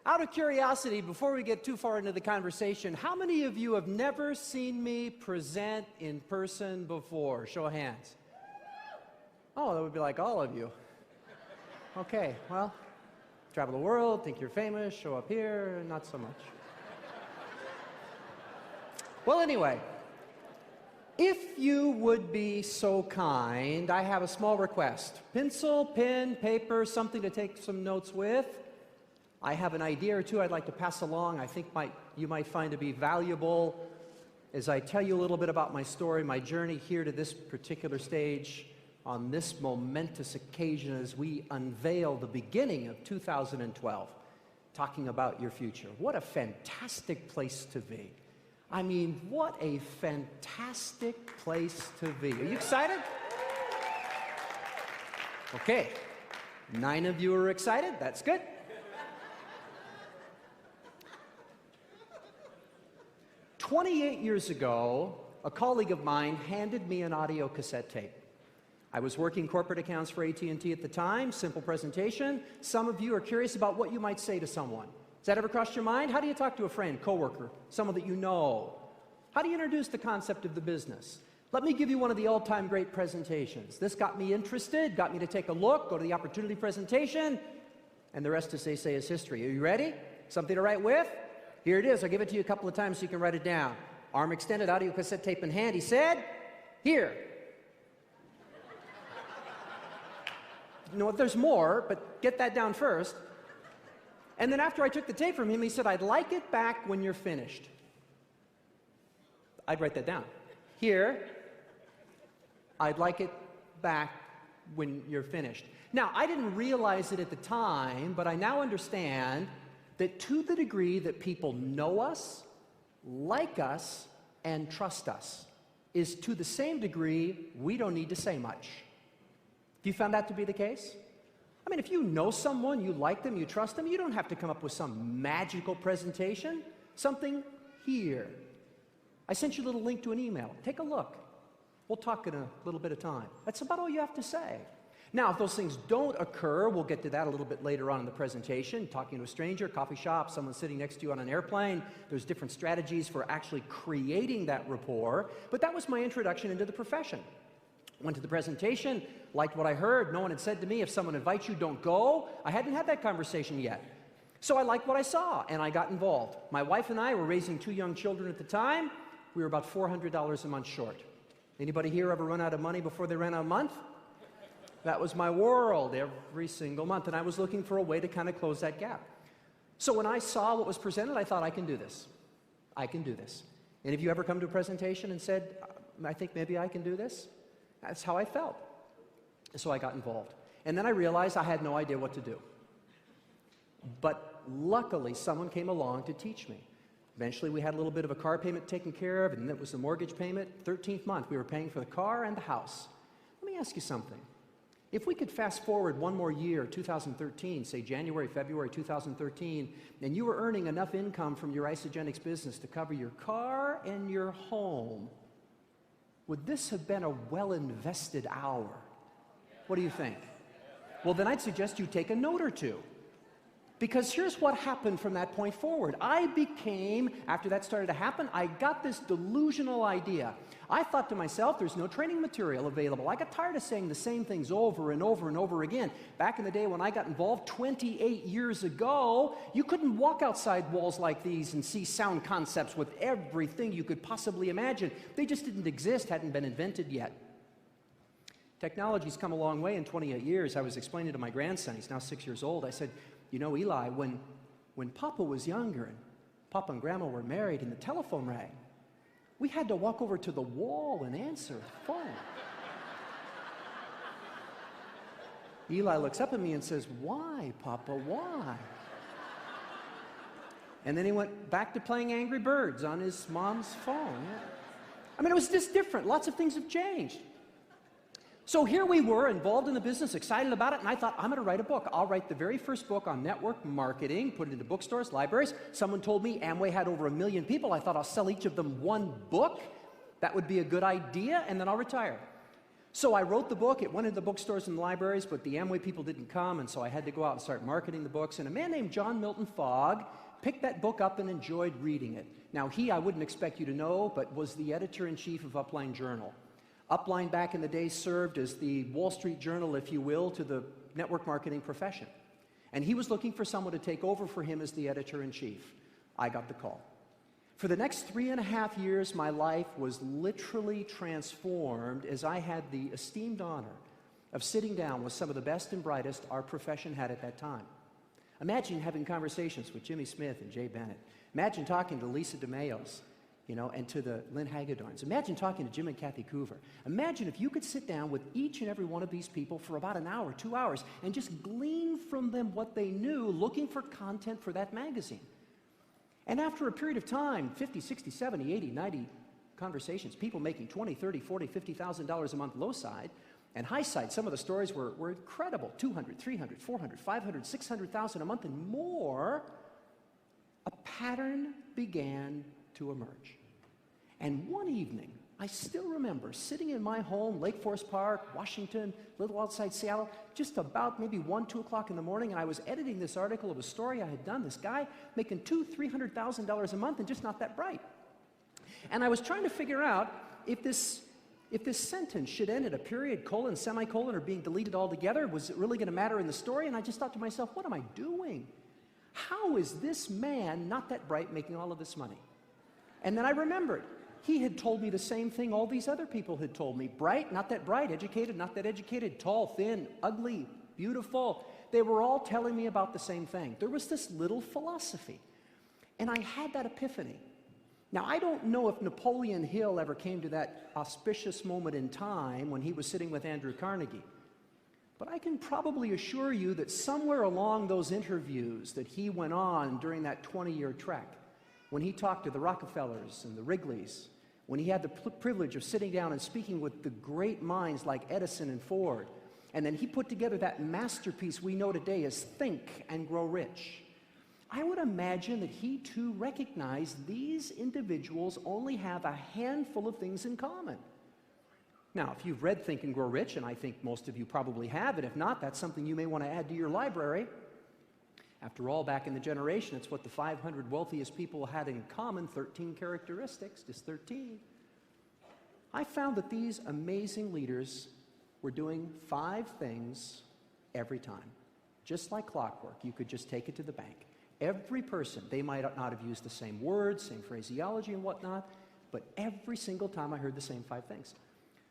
Out of curiosity, before we get too far into the conversation, how many of you have never seen me present in person before? Show of hands. Oh, that would be like all of you. Okay, well, travel the world, think you're famous, show up here, not so much. Well, anyway, if you would be so kind, I have a small request. Pencil, pen, paper, something to take some notes with. I have an idea or two I'd like to pass along I think you might find to be valuable as I tell you a little bit about my story, my journey here to this particular stage on this momentous occasion as we unveil the beginning of 2012, talking about your future. What a fantastic place to be. I mean, what a fantastic place to be. Are you excited? Okay, 9 of you are excited. That's good. "28 years ago, a colleague of mine handed me an audio cassette tape. I was working corporate accounts for AT&T at the time, simple presentation. Some of you are curious about what you might say to someone. Has that ever crossed your mind? How do you talk to a friend, coworker, someone that you know? How do you introduce the concept of the business? Let me give you one of the all-time great presentations. This got me interested, got me to take a look, go to the opportunity presentation, and the rest, as they say, is history. Are you ready? Something to write with? Here it is. I'll give it to you a couple of times so you can write it down. Arm extended, audio cassette tape in hand. He said, "Here." You know what? There's more, but get that down first. And then after I took the tape from him, he said, "I'd like it back when you're finished." I'd write that down. "Here, I'd like it back when you're finished." Now, I didn't realize it at the time, but I now understand that to the degree that people know us, like us, and trust us, is to the same degree we don't need to say much. Have you found that to be the case? I mean, if you know someone, you like them, you trust them, you don't have to come up with some magical presentation. Something here. I sent you a little link to an email. Take a look. We'll talk in a little bit of time. That's about all you have to say. Now, if those things don't occur, we'll get to that a little bit later on in the presentation, talking to a stranger, coffee shop, someone sitting next to you on an airplane. There's different strategies for actually creating that rapport. But that was my introduction into the profession. Went to the presentation, liked what I heard. No one had said to me, if someone invites you, don't go. I hadn't had that conversation yet. So I liked what I saw, and I got involved. My wife and I were raising 2 young children at the time. We were about $400 a month short. Anybody here ever run out of money before they ran out of month? That was my world every single month, and I was looking for a way to kind of close that gap. So when I saw what was presented, I thought, I can do this. I can do this. Any of you ever come to a presentation and said, I think maybe I can do this? That's how I felt. So I got involved. And then I realized I had no idea what to do. But luckily, someone came along to teach me. Eventually, we had a little bit of a car payment taken care of, and that was the mortgage payment. 13th month, we were paying for the car and the house. Let me ask you something. If we could fast forward one more year, 2013, say January, February 2013, and you were earning enough income from your isogenics business to cover your car and your home, would this have been a well-invested hour? What do you think? Well, then I'd suggest you take a note or two. Because here's what happened from that point forward. After that started to happen, I got this delusional idea. I thought to myself, there's no training material available. I got tired of saying the same things over and over and over again. Back in the day when I got involved 28 years ago, you couldn't walk outside walls like these and see sound concepts with everything you could possibly imagine. They just didn't exist, hadn't been invented yet. Technology's come a long way in 28 years. I was explaining to my grandson, he's now 6 years old, I said, you know, Eli, when Papa was younger and Papa and Grandma were married and the telephone rang, we had to walk over to the wall and answer the phone. Eli looks up at me and says, "Why, Papa, why?" And then he went back to playing Angry Birds on his mom's phone. I mean, it was just different. Lots of things have changed. So here we were, involved in the business, excited about it, and I thought, I'm going to write a book. I'll write the very first book on network marketing, put it into bookstores, libraries. Someone told me Amway had over 1 million people. I thought I'll sell each of them one book. That would be a good idea, and then I'll retire. So I wrote the book. It went into the bookstores and the libraries, but the Amway people didn't come, and so I had to go out and start marketing the books. And a man named John Milton Fogg picked that book up and enjoyed reading it. Now, I wouldn't expect you to know, but was the editor-in-chief of Upline Journal. Upline back in the day served as the Wall Street Journal, if you will, to the network marketing profession. And he was looking for someone to take over for him as the editor-in-chief. I got the call. For the next 3.5 years, my life was literally transformed as I had the esteemed honor of sitting down with some of the best and brightest our profession had at that time. Imagine having conversations with Jimmy Smith and Jay Bennett. Imagine talking to Lisa DeMayo's, and to the Lynn Hagedorns. Imagine talking to Jim and Kathy Coover. Imagine if you could sit down with each and every one of these people for about an hour, 2 hours, and just glean from them what they knew, looking for content for that magazine. And after a period of time, 50, 60, 70, 80, 90 conversations, people making $20, $30, $40, $50,000 a month low side, and high side, some of the stories were incredible, 200, 300, 400, 500, 600,000 a month and more. A pattern began to emerge. And one evening, I still remember sitting in my home, Lake Forest Park, Washington, a little outside Seattle, just about maybe 1, 2 o'clock in the morning, and I was editing this article of a story I had done, this guy making $200,000, $300,000 a month and just not that bright. And I was trying to figure out if this sentence should end at a period, colon, semicolon, or being deleted altogether. Was it really going to matter in the story? And I just thought to myself, what am I doing? How is this man, not that bright, making all of this money? And then I remembered, he had told me the same thing all these other people had told me. Bright, not that bright. Educated, not that educated. Tall, thin, ugly, beautiful. They were all telling me about the same thing. There was this little philosophy. And I had that epiphany. Now, I don't know if Napoleon Hill ever came to that auspicious moment in time when he was sitting with Andrew Carnegie. But I can probably assure you that somewhere along those interviews that he went on during that 20-year trek, when he talked to the Rockefellers and the Wrigleys, when he had the privilege of sitting down and speaking with the great minds like Edison and Ford, and then he put together that masterpiece we know today as Think and Grow Rich, I would imagine that he too recognized these individuals only have a handful of things in common. Now, if you've read Think and Grow Rich, and I think most of you probably have, and if not, that's something you may want to add to your library. After all, back in the generation, it's what the 500 wealthiest people had in common, 13 characteristics, just 13. I found that these amazing leaders were doing 5 things every time. Just like clockwork, you could just take it to the bank. Every person, they might not have used the same words, same phraseology and whatnot, but every single time I heard the same 5 things.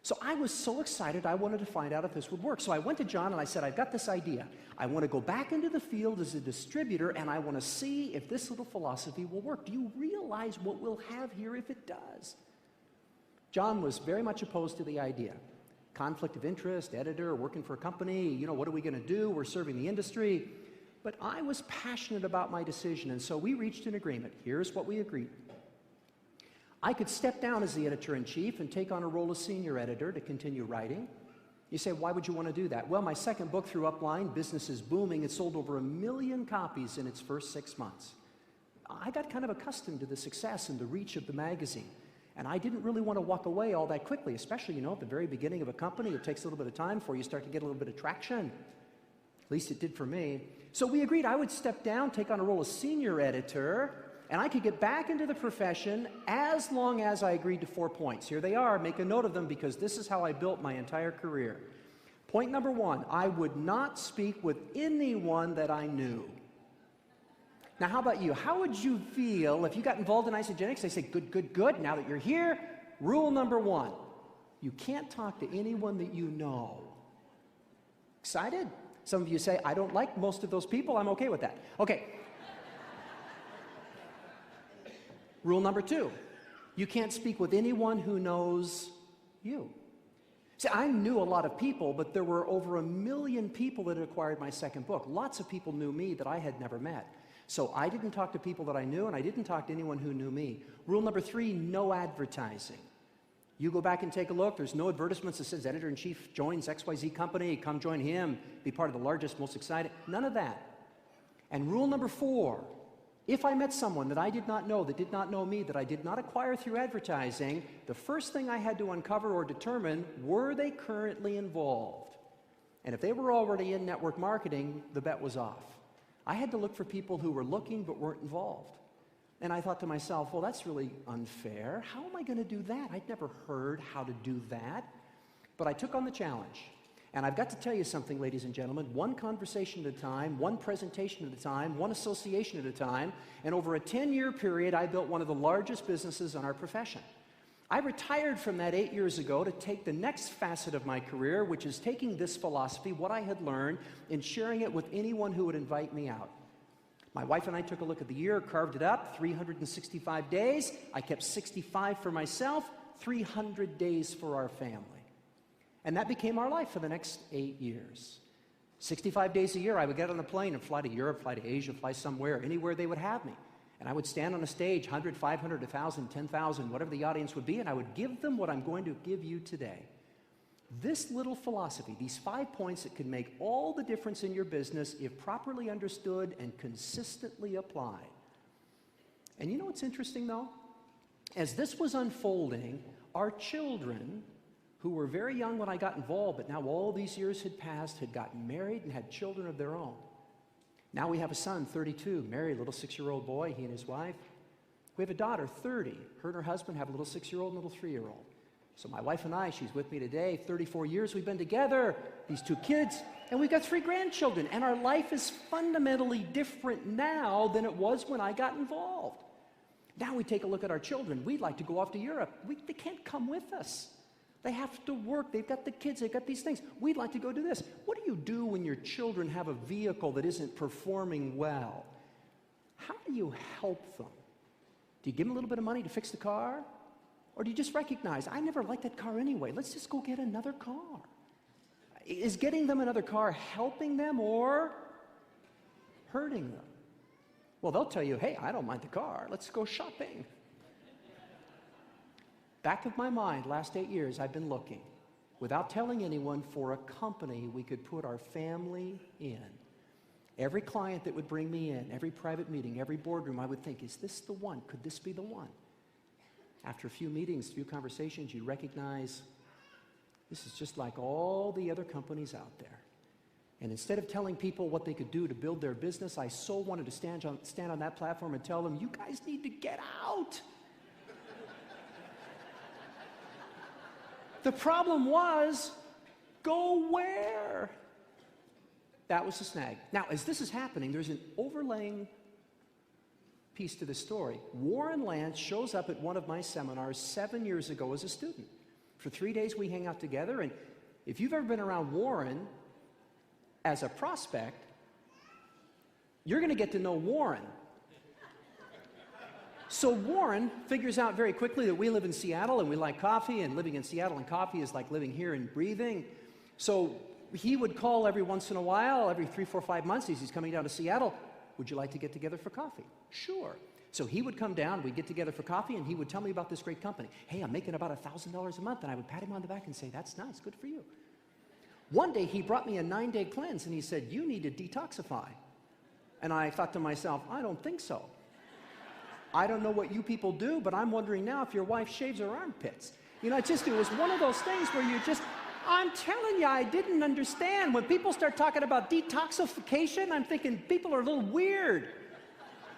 So I was so excited, I wanted to find out if this would work. So I went to John and I said, I've got this idea. I want to go back into the field as a distributor and I want to see if this little philosophy will work. Do you realize what we'll have here if it does? John was very much opposed to the idea. Conflict of interest, editor, working for a company, what are we going to do? We're serving the industry. But I was passionate about my decision, and so we reached an agreement. Here's what we agreed. I could step down as the editor-in-chief and take on a role as senior editor to continue writing. You say, why would you want to do that? Well, my second book through Upline, Business is Booming, it sold over 1 million copies in its first 6 months. I got kind of accustomed to the success and the reach of the magazine. And I didn't really want to walk away all that quickly, especially, at the very beginning of a company. It takes a little bit of time before you start to get a little bit of traction. At least it did for me. So we agreed I would step down, take on a role as senior editor, and I could get back into the profession as long as I agreed to 4 points. Here they are. Make a note of them because this is how I built my entire career. Point number 1, I would not speak with anyone that I knew. Now, how about you? How would you feel if you got involved in isogenics? They say, good, good, good. Now that you're here, rule number 1, you can't talk to anyone that you know. Excited? Some of you say, I don't like most of those people. I'm okay with that. Okay. Rule number 2, you can't speak with anyone who knows you. See, I knew a lot of people, but there were over 1 million people that had acquired my second book. Lots of people knew me that I had never met. So I didn't talk to people that I knew, and I didn't talk to anyone who knew me. Rule number 3, no advertising. You go back and take a look. There's no advertisements that says editor-in-chief joins XYZ company, come join him, be part of the largest, most exciting. None of that. And rule number 4, If I met someone that I did not know, that did not know me, that I did not acquire through advertising, the first thing I had to uncover or determine, were they currently involved? And if they were already in network marketing, the bet was off. I had to look for people who were looking but weren't involved. And I thought to myself, well, that's really unfair. How am I going to do that? I'd never heard how to do that. But I took on the challenge. And I've got to tell you something, ladies and gentlemen, one conversation at a time, one presentation at a time, one association at a time, and over a 10-year period, I built one of the largest businesses in our profession. I retired from that 8 years ago to take the next facet of my career, which is taking this philosophy, what I had learned, and sharing it with anyone who would invite me out. My wife and I took a look at the year, carved it up, 365 days. I kept 65 for myself, 300 days for our family. And that became our life for the next 8 years. 65 days a year, I would get on a plane and fly to Europe, fly to Asia, fly somewhere, anywhere they would have me. And I would stand on a stage, 100, 500, 1,000, 10,000, whatever the audience would be, and I would give them what I'm going to give you today. This little philosophy, these 5 points that can make all the difference in your business if properly understood and consistently applied. And you know what's interesting though? As this was unfolding, our children, who were very young when I got involved, but now all these years had passed, had gotten married and had children of their own. Now we have a son, 32, married, little 6-year-old boy, he and his wife. We have a daughter, 30. Her and her husband have a little 6-year-old and a little 3-year-old. So my wife and I, she's with me today, 34 years we've been together, these 2 kids, and we've got 3 grandchildren. And our life is fundamentally different now than it was when I got involved. Now we take a look at our children. We'd like to go off to Europe. They can't come with us. They have to work. They've got the kids. They've got these things. We'd like to go do this. What do you do when your children have a vehicle that isn't performing well? How do you help them? Do you give them a little bit of money to fix the car? Or do you just recognize, I never liked that car anyway. Let's just go get another car. Is getting them another car helping them or hurting them? Well, they'll tell you, hey, I don't mind the car. Let's go shopping. Back of my mind, last 8 years, I've been looking, without telling anyone, for a company we could put our family in. Every client that would bring me in, every private meeting, every boardroom, I would think, is this the one? Could this be the one? After a few meetings, a few conversations, you recognize this is just like all the other companies out there. And instead of telling people what they could do to build their business, I so wanted to stand on that platform and tell them, you guys need to get out. The problem was, go where? That was the snag. Now, as this is happening, there's an overlaying piece to the story. Warren Lance shows up at one of my seminars 7 years ago as a student. For 3 days we hang out together, and if you've ever been around Warren as a prospect, you're going to get to know Warren. So Warren figures out very quickly that we live in Seattle and we like coffee, and living in Seattle and coffee is like living here and breathing. So he would call every once in a while, every 3, 4, 5 months, as he's coming down to Seattle, would you like to get together for coffee? Sure. So he would come down, we'd get together for coffee, and he would tell me about this great company. Hey, I'm making about $1,000 a month, and I would pat him on the back and say, that's nice, good for you. One day he brought me a 9-day cleanse, and he said, you need to detoxify. And I thought to myself, I don't think so. I don't know what you people do, but I'm wondering now if your wife shaves her armpits. You know, it was one of those things where you just, I'm telling you, I didn't understand. When people start talking about detoxification, I'm thinking people are a little weird.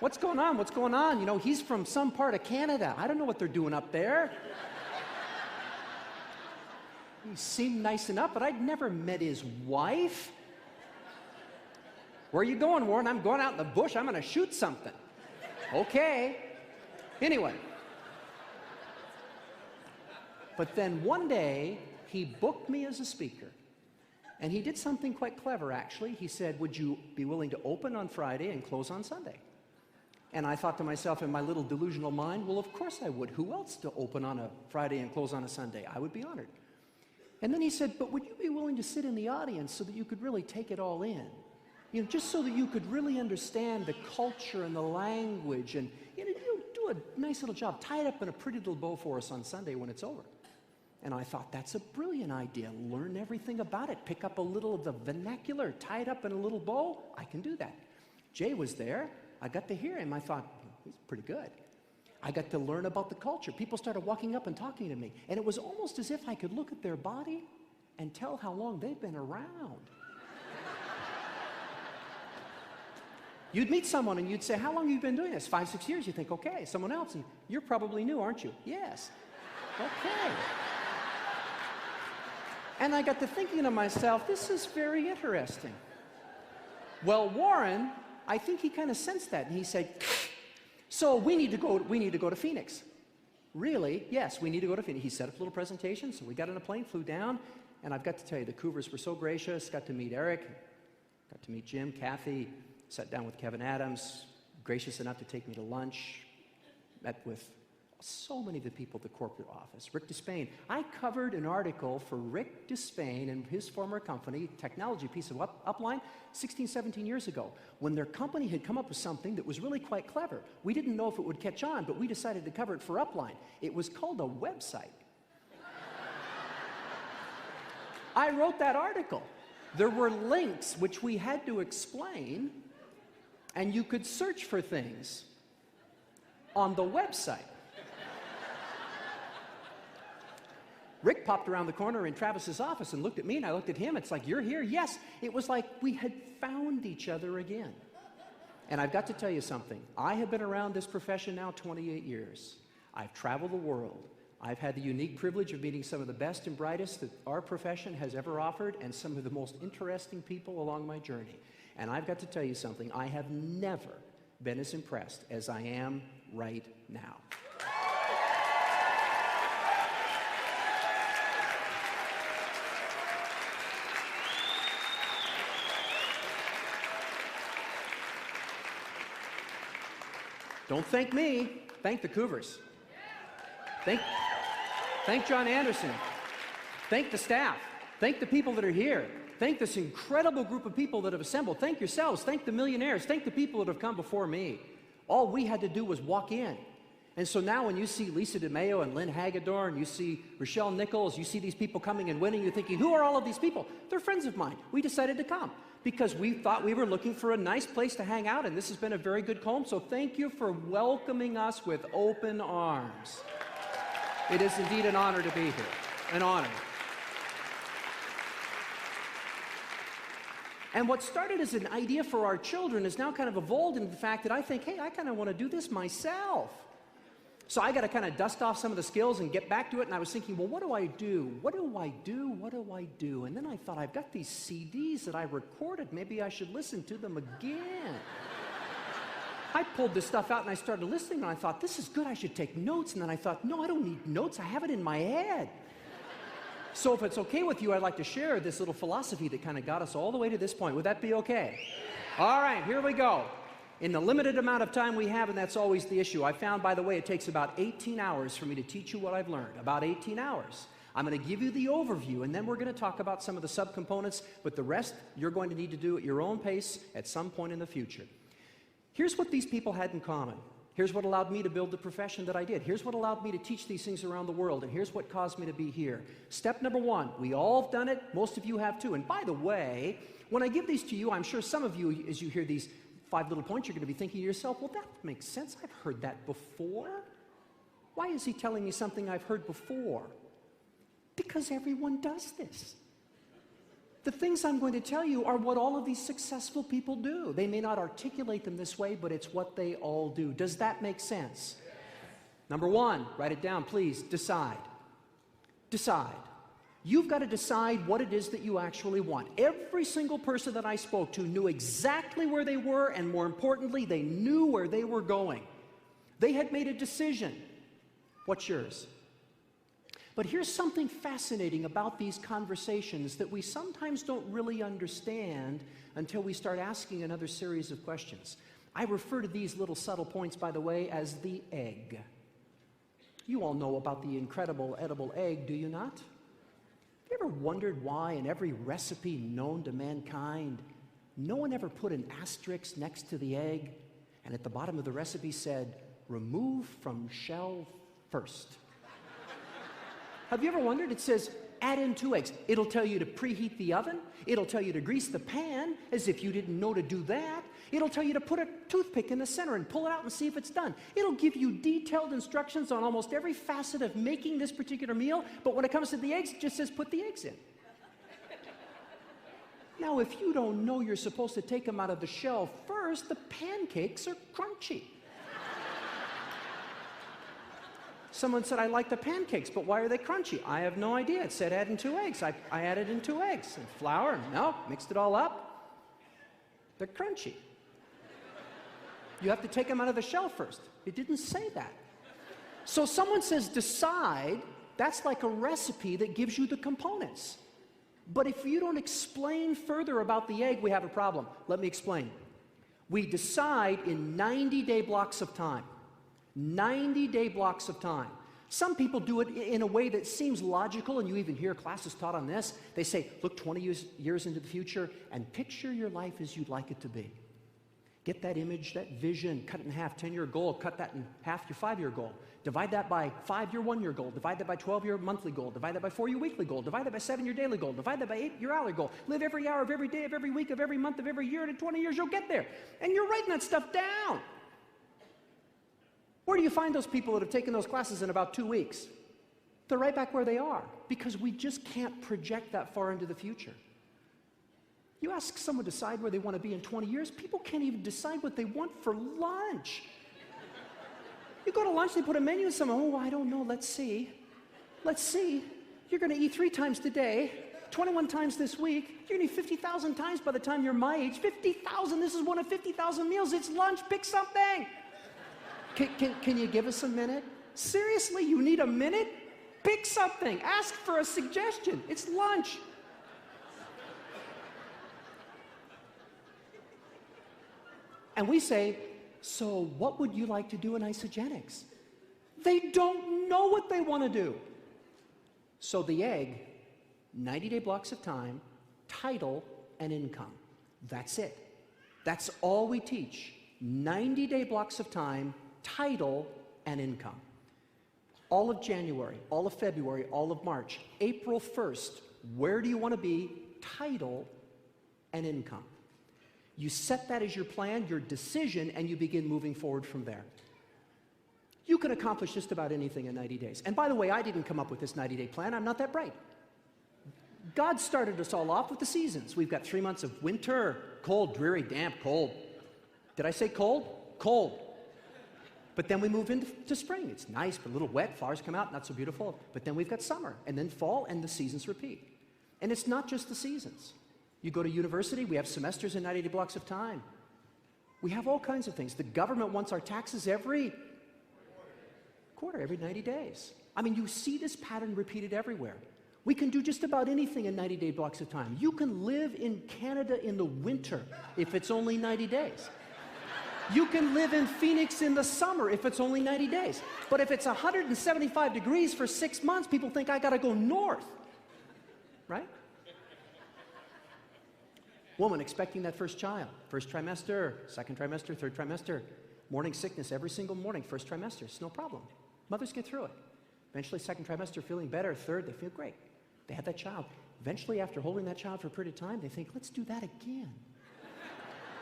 What's going on? What's going on? You know, he's from some part of Canada. I don't know what they're doing up there. He seemed nice enough, but I'd never met his wife. Where are you going, Warren? I'm going out in the bush. I'm going to shoot something. Okay. Anyway. But then one day, he booked me as a speaker. And he did something quite clever, actually. He said, would you be willing to open on Friday and close on Sunday? And I thought to myself in my little delusional mind, well, of course I would. Who else to open on a Friday and close on a Sunday? I would be honored. And then he said, but would you be willing to sit in the audience so that you could really take it all in? You know, just so that you could really understand the culture and the language, and you know, you do a nice little job. Tie it up in a pretty little bow for us on Sunday when it's over. And I thought, that's a brilliant idea. Learn everything about it. Pick up a little of the vernacular, tie it up in a little bow. I can do that. Jay was there. I got to hear him. I thought, he's pretty good. I got to learn about the culture. People started walking up and talking to me. And it was almost as if I could look at their body and tell how long they've been around. You'd meet someone and you'd say, how long have you been doing this? 5, 6 years. You think, okay. Someone else, and you're probably new, aren't you? Yes. Okay. And I got to thinking to myself, this is very interesting. Well, Warren, I think he kind of sensed that, and he said, so we need to go to Phoenix. Really? Yes, we need to go to Phoenix. He set up a little presentation, so we got on a plane, flew down, and I've got to tell you, the Cougars were so gracious. Got to meet Eric, got to meet Jim, Kathy, sat down with Kevin Adams, gracious enough to take me to lunch, met with so many of the people at the corporate office. Rick Despain. I covered an article for Rick Despain and his former company, technology piece of Upline, 16, 17 years ago, when their company had come up with something that was really quite clever. We didn't know if it would catch on, but we decided to cover it for Upline. It was called a website. I wrote that article. There were links which we had to explain, and you could search for things on the website. Rick popped around the corner in Travis's office and looked at me, and I looked at him. It's like, you're here? Yes. It was like we had found each other again. And I've got to tell you something. I have been around this profession now 28 years. I've traveled the world. I've had the unique privilege of meeting some of the best and brightest that our profession has ever offered, and some of the most interesting people along my journey. And I've got to tell you something. I have never been as impressed as I am right now. Don't thank me, thank the Cougars. Thank John Anderson. Thank the staff. Thank the people that are here. Thank this incredible group of people that have assembled. Thank yourselves. Thank the millionaires. Thank the people that have come before me. All we had to do was walk in. And so now when you see Lisa DeMayo and Lynn Hagedorn, you see Rochelle Nichols, you see these people coming and winning, you're thinking, who are all of these people? They're friends of mine. We decided to come because we thought we were looking for a nice place to hang out, and this has been a very good home. So thank you for welcoming us with open arms. It is indeed an honor to be here. An honor. And what started as an idea for our children has now kind of evolved into the fact that I think, hey, I kind of want to do this myself. So I got to kind of dust off some of the skills and get back to it. And I was thinking, well, what do I do? What do I do? What do I do? And then I thought, I've got these CDs that I recorded. Maybe I should listen to them again. I pulled this stuff out and I started listening, and I thought, this is good. I should take notes. And then I thought, no, I don't need notes. I have it in my head. So if it's okay with you, I'd like to share this little philosophy that kind of got us all the way to this point. Would that be okay? All right, here we go. In the limited amount of time we have, and that's always the issue. I found, by the way, it takes about 18 hours for me to teach you what I've learned. About 18 hours. I'm going to give you the overview, and then we're going to talk about some of the subcomponents, but the rest you're going to need to do at your own pace at some point in the future. Here's what these people had in common. Here's what allowed me to build the profession that I did. Here's what allowed me to teach these things around the world, and here's what caused me to be here. Step number one, we all have done it. Most of you have too. And by the way, when I give these to you, I'm sure some of you, as you hear these 5 little points, you're going to be thinking to yourself, well, that makes sense. I've heard that before. Why is he telling me something I've heard before? Because everyone does this. The things I'm going to tell you are what all of these successful people do. They may not articulate them this way, but it's what they all do. Does that make sense? Number one, write it down, please. Decide. Decide. You've got to decide what it is that you actually want. Every single person that I spoke to knew exactly where they were, and more importantly, they knew where they were going. They had made a decision. What's yours? But here's something fascinating about these conversations that we sometimes don't really understand until we start asking another series of questions. I refer to these little subtle points, by the way, as the egg. You all know about the incredible edible egg, do you not? Have you ever wondered why in every recipe known to mankind, no one ever put an asterisk next to the egg, and at the bottom of the recipe said, remove from shell first? Have you ever wondered? It says, add in 2 eggs. It'll tell you to preheat the oven. It'll tell you to grease the pan, as if you didn't know to do that. It'll tell you to put a toothpick in the center and pull it out and see if it's done. It'll give you detailed instructions on almost every facet of making this particular meal, but when it comes to the eggs, it just says put the eggs in. Now, if you don't know you're supposed to take them out of the shell first, the pancakes are crunchy. Someone said, I like the pancakes, but why are they crunchy? I have no idea. It said add in 2 eggs. I added in 2 eggs and flour and milk, mixed it all up. They're crunchy. You have to take them out of the shell first. It didn't say that. So someone says decide, that's like a recipe that gives you the components. But if you don't explain further about the egg, we have a problem. Let me explain. We decide in 90-day blocks of time. 90-day blocks of time. Some people do it in a way that seems logical, and you even hear classes taught on this. They say, look 20 years into the future and picture your life as you'd like it to be. Get that image, that vision, cut it in half, 10-year goal, cut that in half, your 5-year goal. Divide that by 5-year 1-year goal, divide that by 12-year monthly goal, divide that by 4-year weekly goal, divide that by 7-year daily goal, divide that by 8-year hourly goal. Live every hour of every day of every week of every month of every year, and in 20 years you'll get there. And you're writing that stuff down. Where do you find those people that have taken those classes in about 2 weeks? They're right back where they are, because we just can't project that far into the future. You ask someone to decide where they want to be in 20 years, people can't even decide what they want for lunch. You go to lunch, they put a menu and someone, oh, I don't know, let's see. Let's see. You're going to eat 3 times today, 21 times this week. You're going to eat 50,000 times by the time you're my age. 50,000, this is one of 50,000 meals. It's lunch, pick something. Can you give us a minute? Seriously, you need a minute? Pick something. Ask for a suggestion. It's lunch. And we say, so what would you like to do in isogenics? They don't know what they want to do. So the egg, 90-day blocks of time, title, and income. That's it. That's all we teach. 90-day blocks of time, title, and income. All of January, all of February, all of March. April 1st, where do you want to be? Title and income. You set that as your plan, your decision, and you begin moving forward from there. You can accomplish just about anything in 90 days. And by the way, I didn't come up with this 90-day plan. I'm not that bright. God started us all off with the seasons. We've got 3 months of winter, cold, dreary, damp, cold. Did I say cold? Cold. But then we move into spring. It's nice, but a little wet. Flowers come out, not so beautiful. But then we've got summer, and then fall, and the seasons repeat. And it's not just the seasons. You go to university, we have semesters in 90-day blocks of time. We have all kinds of things. The government wants our taxes every quarter, every 90 days. I mean, you see this pattern repeated everywhere. We can do just about anything in 90-day blocks of time. You can live in Canada in the winter if it's only 90 days. You can live in Phoenix in the summer if it's only 90 days. But if it's 175 degrees for 6 months, people think I gotta go north, right? Woman expecting that first child, first trimester, second trimester, third trimester, morning sickness every single morning, first trimester, it's no problem. Mothers get through it. Eventually, second trimester, feeling better, third, they feel great. They had that child. Eventually, after holding that child for a period of time, they think, let's do that again.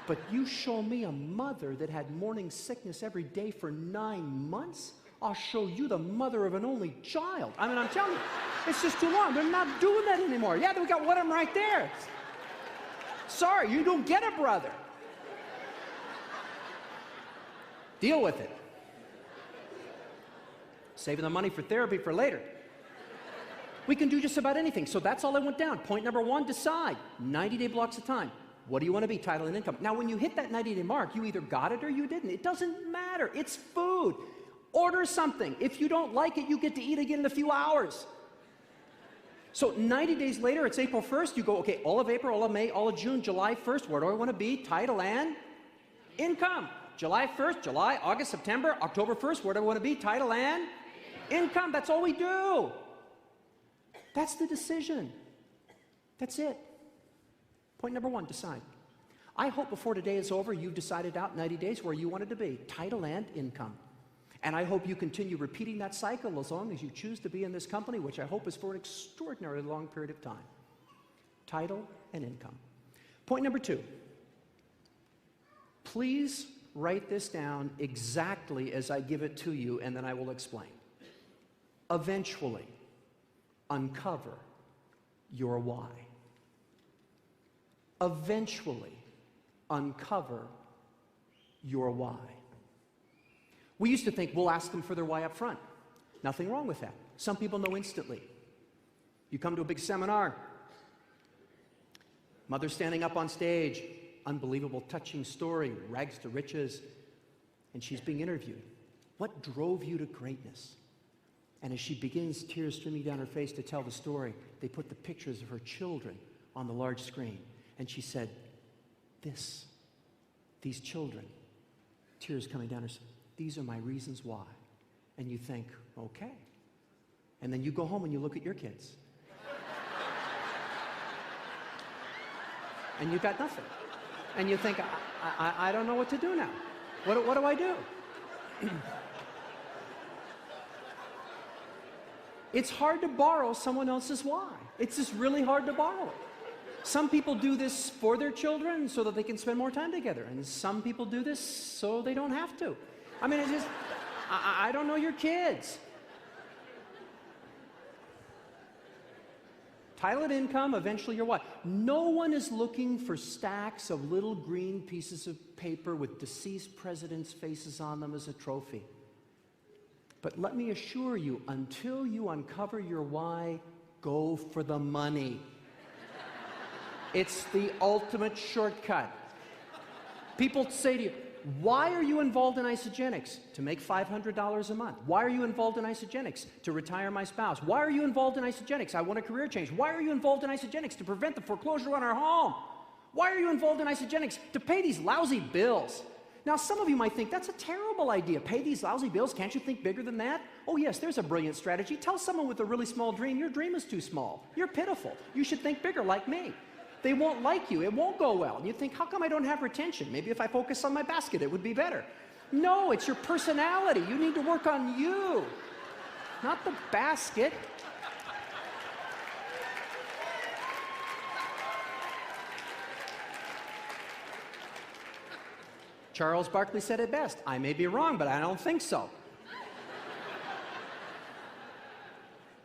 But you show me a mother that had morning sickness every day for 9 months, I'll show you the mother of an only child. I mean, I'm telling you, it's just too long. They're not doing that anymore. Yeah, we got one of them right there. Sorry, you don't get a brother. Deal with it. Saving the money for therapy for later. We can do just about anything. So that's all I went down. Point number 1, decide. 90-day blocks of time. What do you want to be? Title and income. Now, when you hit that 90-day mark, you either got it or you didn't. It doesn't matter. It's food. Order something. If you don't like it, you get to eat again in a few hours. So 90 days later, it's April 1st. You go, okay, all of April, all of May, all of June, July 1st. Where do I want to be? Title and income. July 1st, July, August, September, October 1st. Where do I want to be? Title and income. That's all we do. That's the decision. That's it. Point number 1, decide. I hope before today is over, you've decided out 90 days where you wanted to be, title and income. And I hope you continue repeating that cycle as long as you choose to be in this company, which I hope is for an extraordinarily long period of time. Title and income. Point number 2, Please write this down exactly as I give it to you, and then I will explain. Eventually, uncover your why. Eventually, uncover your why. We used to think we'll ask them for their why up front. Nothing wrong with that. Some people know instantly. You come to a big seminar, mother standing up on stage, unbelievable, touching story, rags to riches, and she's being interviewed. What drove you to greatness? And as she begins, tears streaming down her face to tell the story, they put the pictures of her children on the large screen. And she said, these children, tears coming down her face, these are my reasons why. And you think, okay. And then you go home and you look at your kids. And you got nothing. And you think, I don't know what to do now. What do I do? It's hard to borrow someone else's why. It's just really hard to borrow it. Some people do this for their children so that they can spend more time together. And some people do this so they don't have to. I mean, it's just, I don't know your kids. Pilot income, eventually your why. No one is looking for stacks of little green pieces of paper with deceased presidents' faces on them as a trophy. But let me assure you, until you uncover your why, go for the money. It's the ultimate shortcut. People say to you, why are you involved in Isogenics? To make $500 a month. Why are you involved in Isogenics? To retire my spouse. Why are you involved in Isogenics? I want a career change. Why are you involved in Isogenics? To prevent the foreclosure on our home. Why are you involved in Isogenics? To pay these lousy bills. Now, some of you might think, that's a terrible idea. Pay these lousy bills? Can't you think bigger than that? Oh, yes, there's a brilliant strategy. Tell someone with a really small dream, your dream is too small. You're pitiful. You should think bigger like me. They won't like you. It won't go well. And you think, how come I don't have retention? Maybe if I focus on my basket, it would be better. No, it's your personality. You need to work on you, not the basket. Charles Barkley said it best. I may be wrong, but I don't think so.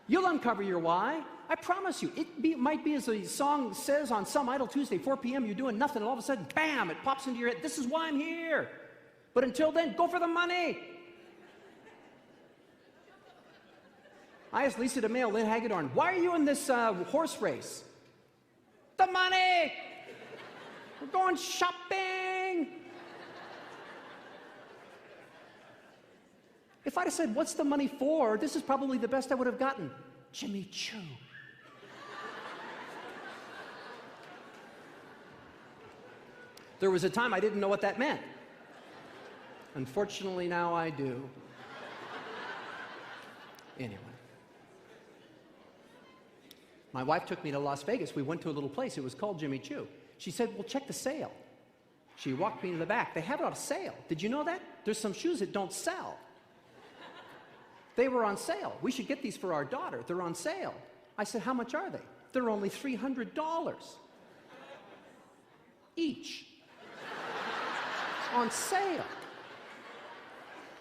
You'll uncover your why. I promise you. Might be as the song says on some idle Tuesday, 4 p.m., you're doing nothing, and all of a sudden, bam, it pops into your head. This is why I'm here. But until then, go for the money. I asked Lisa DeMille, Lynn Hagedorn, why are you in this horse race? The money. We're going shopping. If I'd have said, what's the money for? This is probably the best I would have gotten. Jimmy Choo. There was a time I didn't know what that meant. Unfortunately, now I do. Anyway. My wife took me to Las Vegas. We went to a little place. It was called Jimmy Choo. She said, well, check the sale. She walked me to the back. They have it on sale. Did you know that? There's some shoes that don't sell. They were on sale. We should get these for our daughter. They're on sale. I said, how much are they? They're only $300 each. On sale.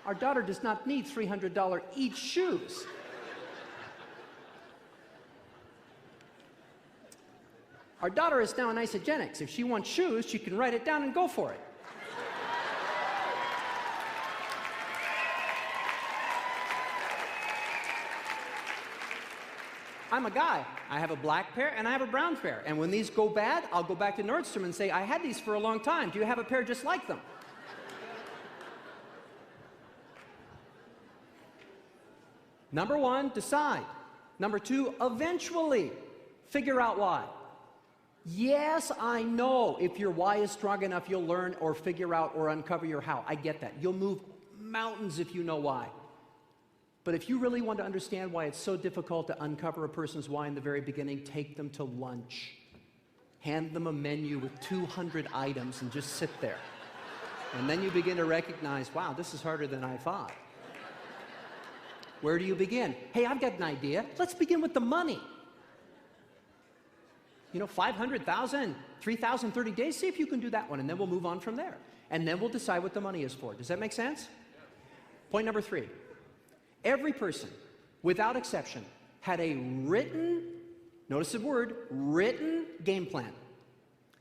Our daughter does not need $300 each shoes. Our daughter is now in Isogenics. If she wants shoes, she can write it down and go for it. I'm a guy. I have a black pair and I have a brown pair. And when these go bad, I'll go back to Nordstrom and say, I had these for a long time. Do you have a pair just like them? Number one, decide. Number two, eventually figure out why. Yes, I know if your why is strong enough, you'll learn or figure out or uncover your how. I get that. You'll move mountains if you know why. But if you really want to understand why it's so difficult to uncover a person's why in the very beginning, take them to lunch. Hand them a menu with 200 items and just sit there. And then you begin to recognize, wow, this is harder than I thought. Where do you begin? Hey, I've got an idea. Let's begin with the money. You know, 500,000, 3,000, 30 days, see if you can do that one, and then we'll move on from there. and then we'll decide what the money is for. Does that make sense? Point number 3. Every person, without exception, had a written, notice the word, written game plan.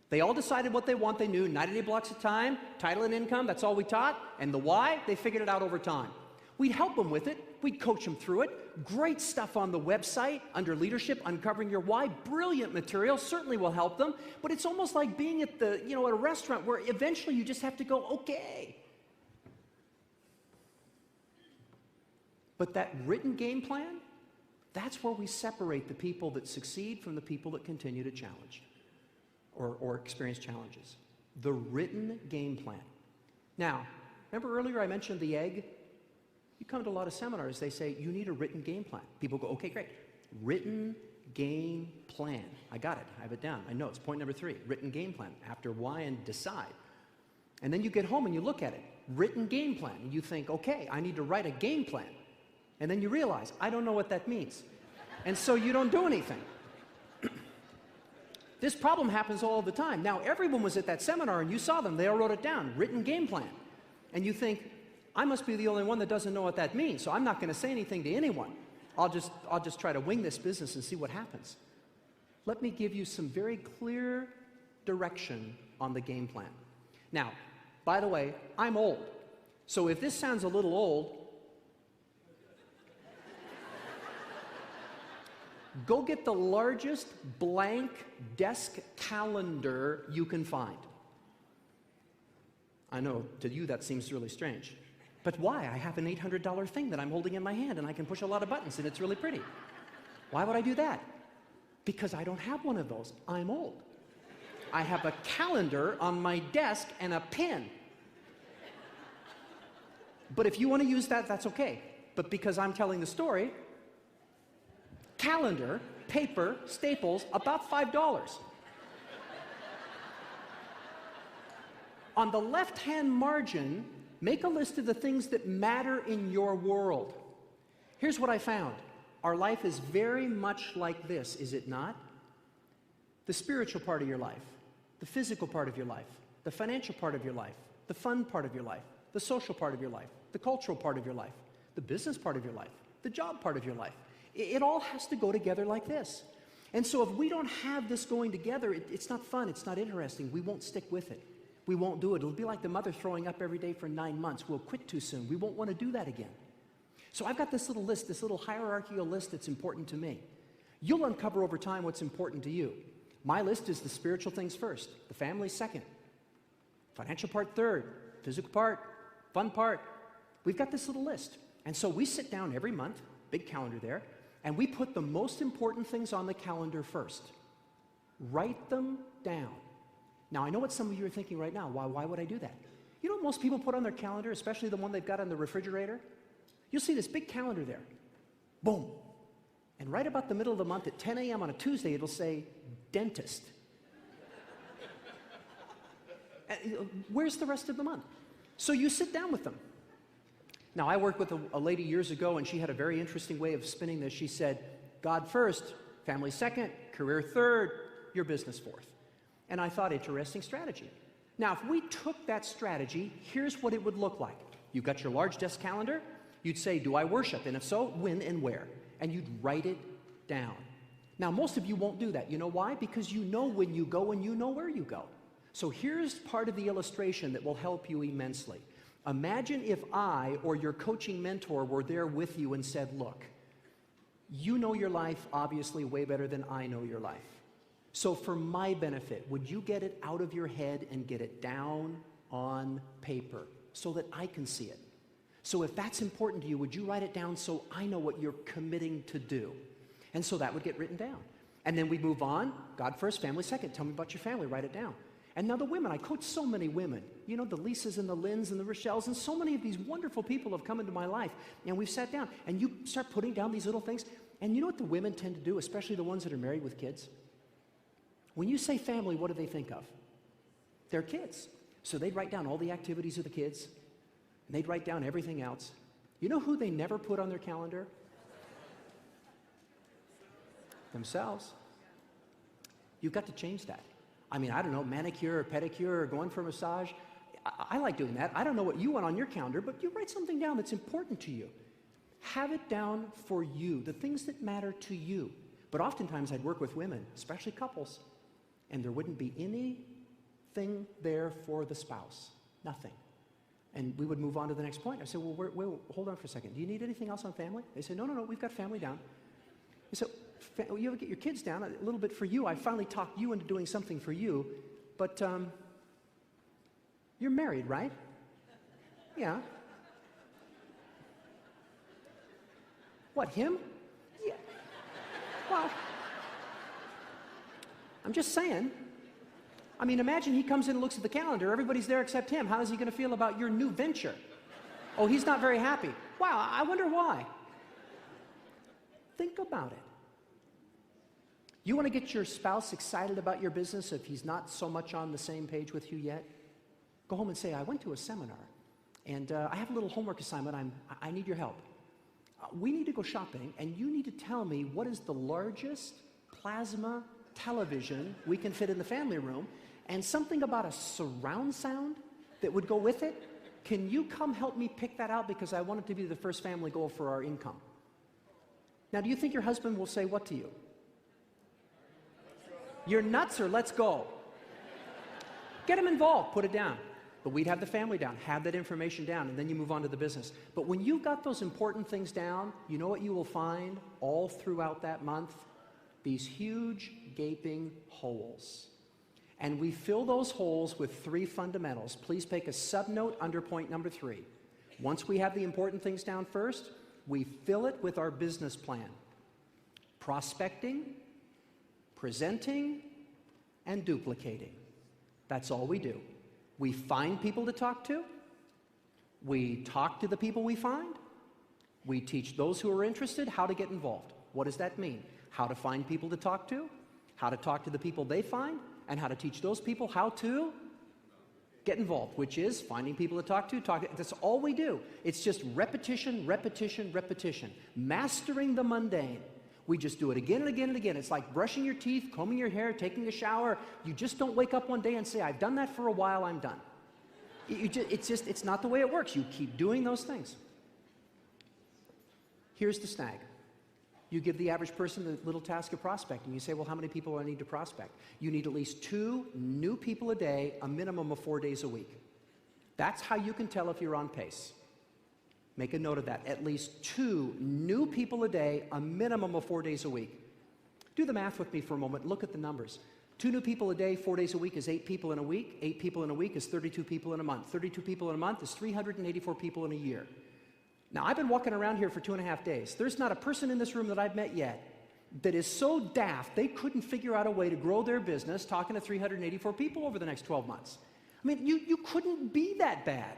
They all decided what they want. They knew 90-day blocks of time, title and income, that's all we taught. And the why, they figured it out over time. We'd help them with it. We'd coach them through it. Great stuff on the website under leadership, uncovering your why. Brilliant material, certainly will help them. But it's almost like being at the, at a restaurant where eventually you just have to go, okay. But that written game plan, that's where we separate the people that succeed from the people that continue to challenge or experience challenges. The written game plan. Now, remember earlier I mentioned the egg? You come to a lot of seminars, they say, you need a written game plan. People go, okay, great. Written game plan. I got it. I have it down. I know it's point number 3. Written game plan. After why and decide. And then you get home and you look at it. Written game plan. And you think, okay, I need to write a game plan. And then you realize, I don't know what that means. And so you don't do anything. This problem happens all the time. Now, everyone was at that seminar and you saw them. They all wrote it down. Written game plan. And you think, I must be the only one that doesn't know what that means, so I'm not going to say anything to anyone. I'll just try to wing this business and see what happens. Let me give you some very clear direction on the game plan. Now, by the way, I'm old. So if this sounds a little old, go get the largest blank desk calendar you can find. I know, to you that seems really strange. But why? I have an $800 thing that I'm holding in my hand and I can push a lot of buttons and it's really pretty. Why would I do that? Because I don't have one of those. I'm old. I have a calendar on my desk and a pen. But if you want to use that, that's okay. But because I'm telling the story, calendar, paper, staples, about $5. On the left-hand margin, make a list of the things that matter in your world. Here's what I found. Our life is very much like this, is it not? The spiritual part of your life, the physical part of your life, the financial part of your life, the fun part of your life, the social part of your life, the cultural part of your life, the business part of your life, the job part of your life. It all has to go together like this. And so if we don't have this going together, it's not fun, it's not interesting, we won't stick with it. We won't do it. It'll be like the mother throwing up every day for 9 months. We'll quit too soon. We won't want to do that again. So I've got this little list, this little hierarchical list that's important to me. You'll uncover over time what's important to you. My list is the spiritual things first, the family second, financial part third, physical part, fun part. We've got this little list. And so we sit down every month, big calendar there, and we put the most important things on the calendar first. Write them down. Now, I know what some of you are thinking right now. Why would I do that? You know what most people put on their calendar, especially the one they've got on the refrigerator? You'll see this big calendar there. Boom. And right about the middle of the month at 10 a.m. on a Tuesday, it'll say, dentist. Where's the rest of the month? So you sit down with them. Now, I worked with a lady years ago, and she had a very interesting way of spinning this. She said, God first, family second, career third, your business fourth. And I thought, interesting strategy. Now, if we took that strategy, here's what it would look like. You've got your large desk calendar. You'd say, do I worship? And if so, when and where? And you'd write it down. Now, most of you won't do that. You know why? Because you know when you go and you know where you go. So here's part of the illustration that will help you immensely. Imagine if I or your coaching mentor were there with you and said, look, you know your life obviously way better than I know your life. So for my benefit, would you get it out of your head and get it down on paper so that I can see it? So if that's important to you, would you write it down so I know what you're committing to do? And so that would get written down. And then we move on. God first, family second. Tell me about your family. Write it down. And now the women. I coach so many women. You know, the Lisas and the Lyns and the Rochelles, and so many of these wonderful people have come into my life. And we've sat down. And you start putting down these little things. And you know what the women tend to do, especially the ones that are married with kids? When you say family, what do they think of? Their kids. So they'd write down all the activities of the kids, and they'd write down everything else. You know who they never put on their calendar? Themselves. You've got to change that. I mean, I don't know, manicure or pedicure or going for a massage. I like doing that. I don't know what you want on your calendar, but you write something down that's important to you. Have it down for you, the things that matter to you. But oftentimes I'd work with women, especially couples, and there wouldn't be anything there for the spouse. Nothing. And we would move on to the next point. I said, well, wait, hold on for a second. Do you need anything else on family? They said, no, we've got family down. I said, you ever get your kids down? A little bit for you. I finally talked you into doing something for you. But you're married, right? Yeah. What, him? Yeah. Well, I'm just saying. I mean, imagine he comes in and looks at the calendar. Everybody's there except him. How is he going to feel about your new venture? Oh, he's not very happy. Wow, I wonder why. Think about it. You want to get your spouse excited about your business if he's not so much on the same page with you yet? Go home and say, I went to a seminar, and I have a little homework assignment. I need your help. We need to go shopping, and you need to tell me what is the largest plasma television we can fit in the family room, and something about a surround sound that would go with it. Can you come help me pick that out, because I want it to be the first family goal for our income? Now, do you think your husband will say what to you? You're nuts, or let's go. Get him involved, put it down. But we'd have the family down, have that information down, and then you move on to the business. But when you've got those important things down, you know what you will find all throughout that month? These huge gaping holes. And we fill those holes with three fundamentals. Please take a subnote under point number 3. Once we have the important things down first, we fill it with our business plan. Prospecting, presenting, and duplicating. That's all we do. We find people to talk to. We talk to the people we find. We teach those who are interested how to get involved. What does that mean? How to find people to talk to, how to talk to the people they find, and how to teach those people how to get involved, which is finding people to talk to. That's all we do. It's just repetition, repetition, repetition. Mastering the mundane. We just do it again and again and again. It's like brushing your teeth, combing your hair, taking a shower. You just don't wake up one day and say, I've done that for a while, I'm done. It's not the way it works. You keep doing those things. Here's the snag. You give the average person the little task of prospecting. You say, well, how many people do I need to prospect? You need at least 2 new people a day, a minimum of 4 days a week. That's how you can tell if you're on pace. Make a note of that. At least 2 new people a day, a minimum of 4 days a week. Do the math with me for a moment. Look at the numbers. 2 new people a day, 4 days a week is 8 people in a week. 8 people in a week is 32 people in a month. 32 people in a month is 384 people in a year. Now, I've been walking around here for 2.5 days. There's not a person in this room that I've met yet that is so daft they couldn't figure out a way to grow their business talking to 384 people over the next 12 months. I mean, you couldn't be that bad.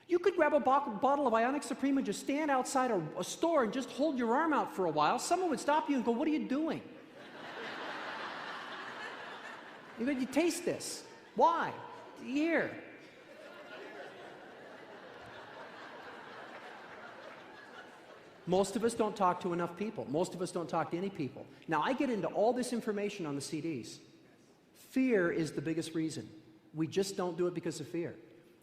You could grab a bottle of Ionic Supreme and just stand outside a store and just hold your arm out for a while. Someone would stop you and go, what are you doing? You taste this. Why? Here. Most of us don't talk to enough people. Most of us don't talk to any people. Now, I get into all this information on the CDs. Fear is the biggest reason. We just don't do it because of fear.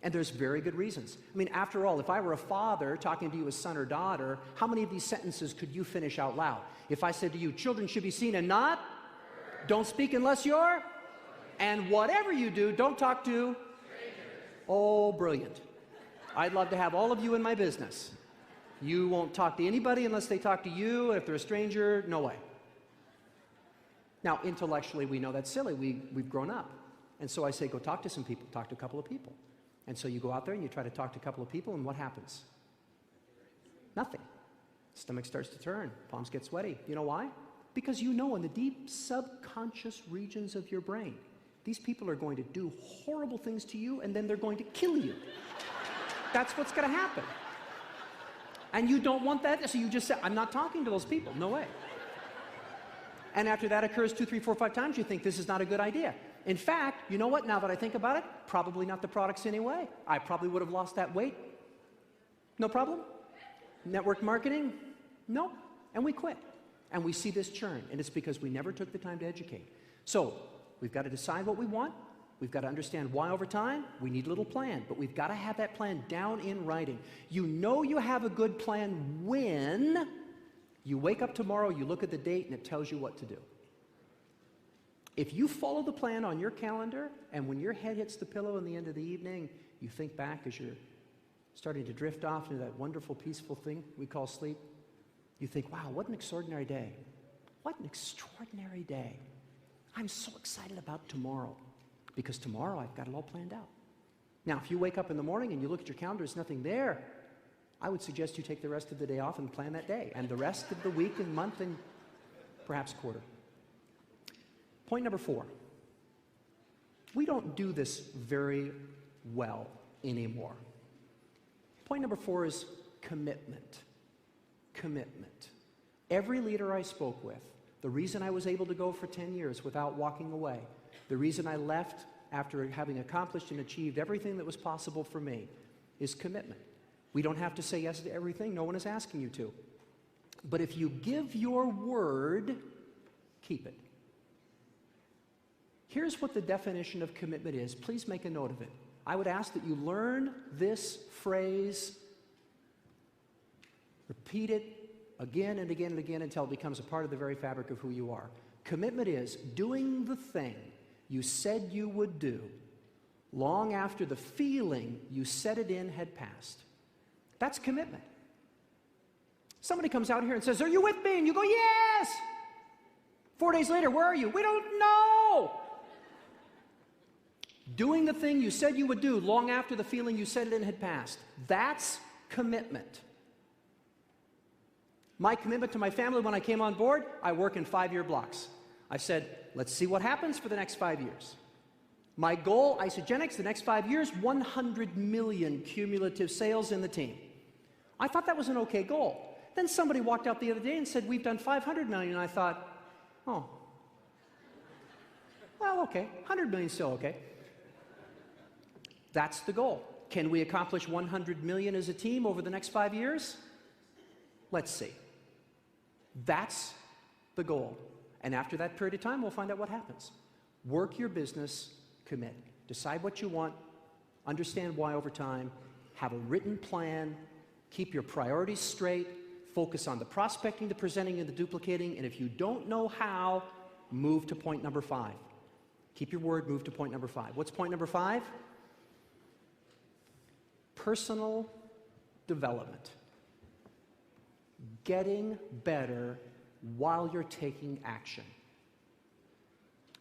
And there's very good reasons. I mean, after all, if I were a father talking to you as son or daughter, how many of these sentences could you finish out loud? If I said to you, children should be seen and not, don't speak unless you're, and whatever you do, don't talk to strangers. Oh, brilliant. I'd love to have all of you in my business. You won't talk to anybody unless they talk to you. If they're a stranger, no way. Now, intellectually, we know that's silly. We've grown up. And so I say, go talk to some people, talk to a couple of people. And so you go out there and you try to talk to a couple of people, and what happens? Nothing. Stomach starts to turn, palms get sweaty. You know why? Because you know in the deep subconscious regions of your brain, these people are going to do horrible things to you, and then they're going to kill you. That's what's going to happen. And you don't want that, so you just say, I'm not talking to those people, no way. And after that occurs 2, 3, 4, 5 times, you think this is not a good idea. In fact, you know what, now that I think about it, probably not the products anyway. I probably would have lost that weight. No problem. Network marketing, no. And we quit. And we see this churn, and it's because we never took the time to educate. So, we've got to decide what we want. We've got to understand why over time. We need a little plan, but we've got to have that plan down in writing. You know you have a good plan when you wake up tomorrow, you look at the date, and it tells you what to do. If you follow the plan on your calendar, and when your head hits the pillow in the end of the evening, you think back as you're starting to drift off into that wonderful, peaceful thing we call sleep, you think, wow, what an extraordinary day. What an extraordinary day. I'm so excited about tomorrow, because tomorrow I've got it all planned out. Now, if you wake up in the morning and you look at your calendar, there's nothing there, I would suggest you take the rest of the day off and plan that day, and the rest of the week and month and perhaps quarter. Point number 4. We don't do this very well anymore. Point number 4 is commitment. Commitment. Every leader I spoke with, the reason I was able to go for 10 years without walking away, the reason I left after having accomplished and achieved everything that was possible for me, is commitment. We don't have to say yes to everything. No one is asking you to. But if you give your word, keep it. Here's what the definition of commitment is. Please make a note of it. I would ask that you learn this phrase, repeat it again and again and again until it becomes a part of the very fabric of who you are. Commitment is doing the thing you said you would do long after the feeling you set it in had passed. That's commitment. Somebody comes out here and says, "Are you with me?" And you go, "Yes." 4 days later, "Where are you?" "We don't know." Doing the thing you said you would do long after the feeling you set it in had passed. That's commitment. My commitment to my family when I came on board, I work in 5-year blocks. I said, let's see what happens for the next 5 years. My goal, Isagenix, the next 5 years, 100 million cumulative sales in the team. I thought that was an okay goal. Then somebody walked out the other day and said, we've done 500 million. And I thought, oh, well, okay, 100 million still okay. That's the goal. Can we accomplish 100 million as a team over the next 5 years? Let's see. That's the goal. And after that period of time, we'll find out what happens. Work your business, commit. Decide what you want, understand why over time, have a written plan, keep your priorities straight, focus on the prospecting, the presenting, and the duplicating, and if you don't know how, move to point number 5. Keep your word, move to point number 5. What's point number 5? Personal development. Getting better while you're taking action.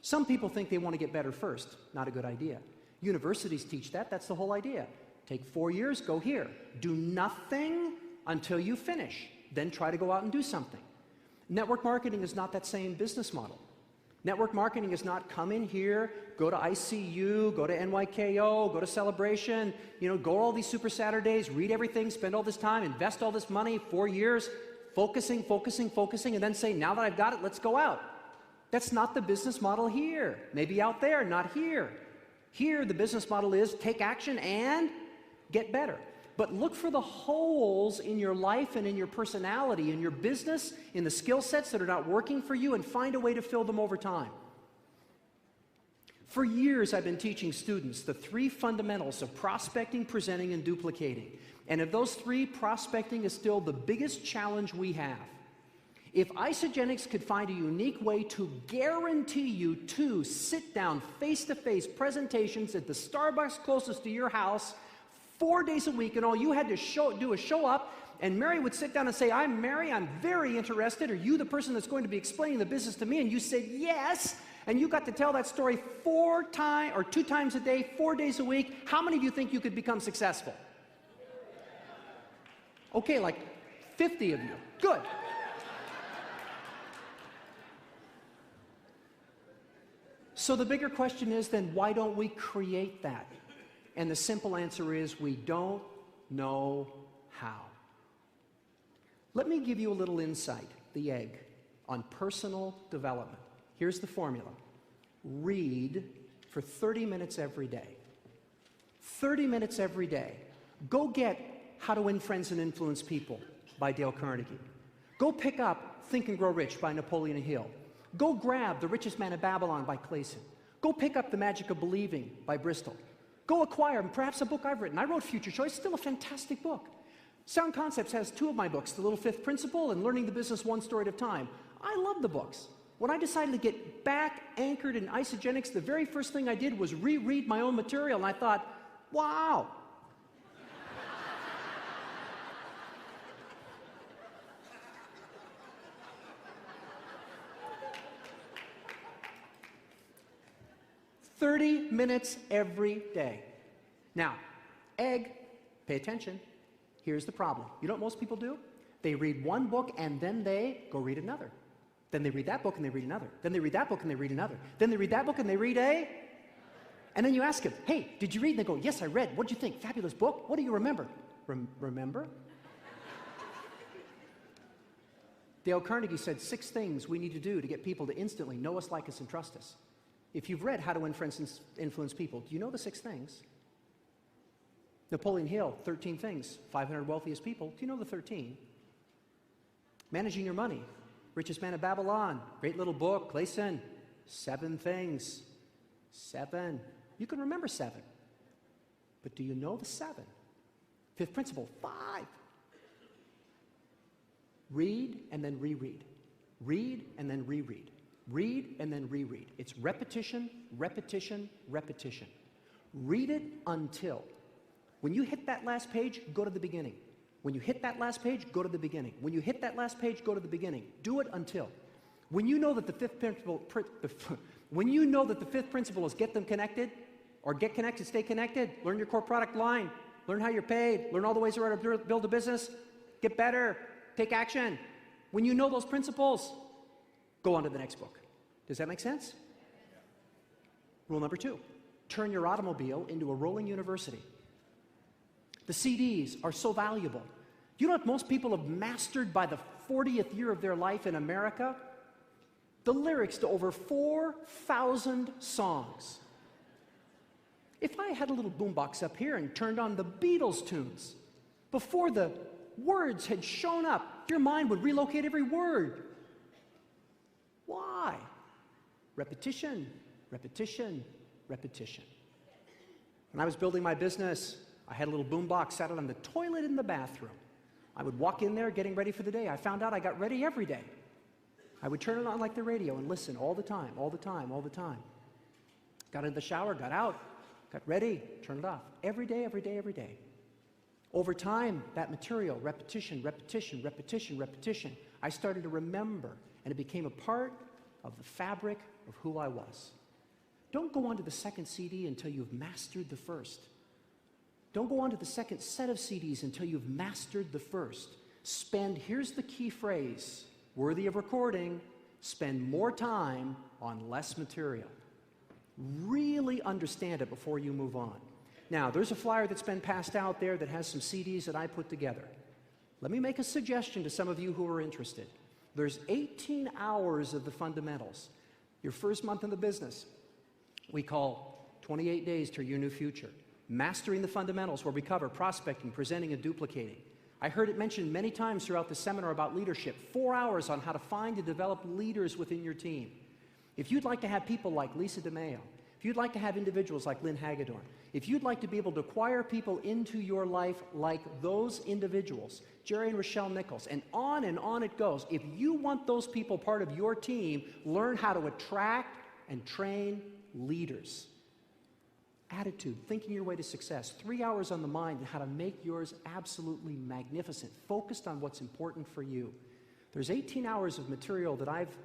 Some people think they want to get better first. Not a good idea. Universities teach that. That's the whole idea. Take 4 years, go here. Do nothing until you finish. Then try to go out and do something. Network marketing is not that same business model. Network marketing is not come in here, go to ICU, go to NYKO, go to Celebration, go all these Super Saturdays, read everything, spend all this time, invest all this money, 4 years, focusing, and then say, now that I've got it, let's go out. That's not the business model here. Maybe out there, not here. Here, the business model is take action and get better. But look for the holes in your life and in your personality, in your business, in the skill sets that are not working for you, and find a way to fill them over time. For years, I've been teaching students the 3 fundamentals of prospecting, presenting, and duplicating. And of those 3, prospecting is still the biggest challenge we have. If Isagenix could find a unique way to guarantee you 2 sit-down, face-to-face presentations at the Starbucks closest to your house 4 days a week, and all you had to do is show up, and Mary would sit down and say, I'm Mary, I'm very interested. Are you the person that's going to be explaining the business to me? And you said yes, and you got to tell that story 2 times a day, 4 days a week. How many of you think you could become successful? Okay, like 50 of you. Good. So the bigger question is then, why don't we create that? And the simple answer is we don't know how. Let me give you a little insight, the egg, on personal development. Here's the formula. Read for 30 minutes every day. 30 minutes every day. Go get How to Win Friends and Influence People by Dale Carnegie. Go pick up Think and Grow Rich by Napoleon Hill. Go grab The Richest Man in Babylon by Clayson. Go pick up The Magic of Believing by Bristol. Go acquire perhaps a book I've written. I wrote Future Choice, still a fantastic book. Sound Concepts has 2 of my books, The Little Fifth Principle and Learning the Business One Story at a Time. I love the books. When I decided to get back anchored in isogenics, the very first thing I did was reread my own material, and I thought, wow. "30 minutes every day." Now, egg, pay attention. Here's the problem. You know what most people do? They read one book and then they go read another. Then they read that book and they read another. Then they read that book and they read another. Then they read that book and they read a... And then you ask them, "Hey, did you read?" And they go, "Yes, I read. What did you think? Fabulous book. What do you remember?" Remember? Dale Carnegie said 6 things we need to do to get people to instantly know us, like us, and trust us. If you've read How to Influence People, do you know the 6 things? Napoleon Hill, 13 things, 500 wealthiest people. Do you know the 13? Managing Your Money, Richest Man in Babylon, great little book, listen, 7 things. 7. You can remember 7. But do you know the 7? Fifth principle, 5. Read and then reread. Read and then reread. Read and then reread. It's repetition, repetition, repetition. Read it until. When you hit that last page, go to the beginning. When you hit that last page, go to the beginning. When you hit that last page, go to the beginning. Do it until. When you know that the fifth principle is get them connected, or get connected, stay connected, learn your core product line, learn how you're paid, learn all the ways around to build a business, get better, take action. When you know those principles, go on to the next book. Does that make sense? Rule number 2, turn your automobile into a rolling university. The CDs are so valuable. You know what most people have mastered by the 40th year of their life in America? The lyrics to over 4,000 songs. If I had a little boombox up here and turned on the Beatles tunes, before the words had shown up, your mind would relocate every word. Why? Repetition, repetition, repetition. When I was building my business, I had a little boombox sat on the toilet in the bathroom. I would walk in there getting ready for the day. I found out I got ready every day. I would turn it on like the radio and listen all the time, all the time, all the time. Got in the shower, got out, got ready, turned it off. Every day, every day, every day. Over time, that material, repetition, repetition, repetition, repetition, I started to remember, and it became a part of the fabric of who I was. Don't go on to the second CD until you've mastered the first. Don't go on to the second set of CDs until you've mastered the first. Here's the key phrase, worthy of recording, spend more time on less material. Really understand it before you move on. Now, there's a flyer that's been passed out there that has some CDs that I put together. Let me make a suggestion to some of you who are interested. There's 18 hours of the fundamentals. Your first month in the business, we call 28 days to your new future. Mastering the fundamentals, where we cover prospecting, presenting, and duplicating. I heard it mentioned many times throughout the seminar about leadership. 4 hours on how to find and develop leaders within your team. If you'd like to have people like Lisa DeMeo, if you'd like to have individuals like Lynn Hagedorn, if you'd like to be able to acquire people into your life like those individuals, Jerry and Rochelle Nichols, and on it goes. If you want those people part of your team, learn how to attract and train leaders. Attitude, thinking your way to success, 3 hours on the mind and how to make yours absolutely magnificent, focused on what's important for you. There's 18 hours of material that I've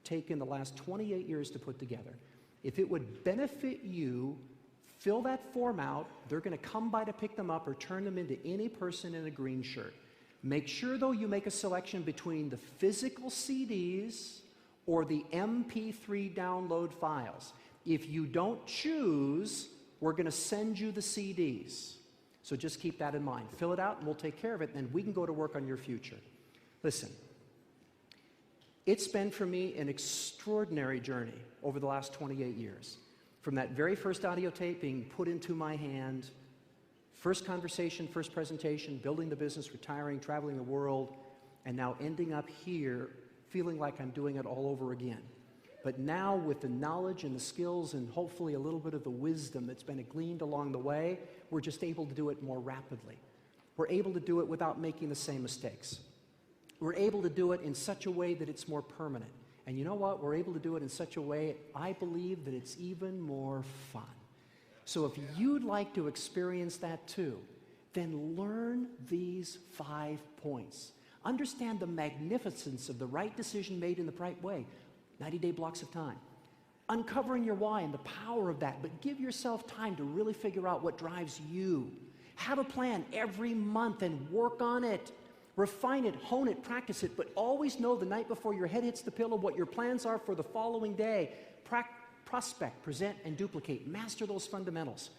taken the last 28 years to put together. If it would benefit you, fill that form out. They're going to come by to pick them up or turn them into any person in a green shirt. Make sure, though, you make a selection between the physical CDs or the MP3 download files. If you don't choose, we're going to send you the CDs. So just keep that in mind. Fill it out and we'll take care of it, and then we can go to work on your future. Listen, it's been for me an extraordinary journey over the last 28 years. From that very first audio tape being put into my hand, first conversation, first presentation, building the business, retiring, traveling the world, and now ending up here feeling like I'm doing it all over again. But now with the knowledge and the skills and hopefully a little bit of the wisdom that's been gleaned along the way, we're just able to do it more rapidly. We're able to do it without making the same mistakes. We're able to do it in such a way that it's more permanent. And you know what? We're able to do it in such a way, I believe, that it's even more fun. So if you'd like to experience that too, then learn these 5 points. Understand the magnificence of the right decision made in the right way. 90-day blocks of time. Uncovering your why and the power of that, but give yourself time to really figure out what drives you. Have a plan every month and work on it. Refine it, hone it, practice it, but always know the night before your head hits the pillow what your plans are for the following day. Prospect, present, and duplicate. Master those fundamentals.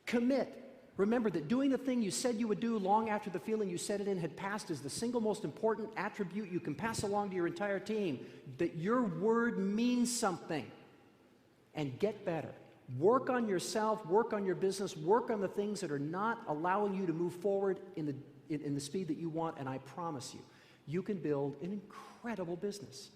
Commit. Remember that doing the thing you said you would do long after the feeling you said it in had passed is the single most important attribute you can pass along to your entire team. That your word means something. And get better. Work on yourself, work on your business, work on the things that are not allowing you to move forward in the speed that you want, and I promise you, you can build an incredible business.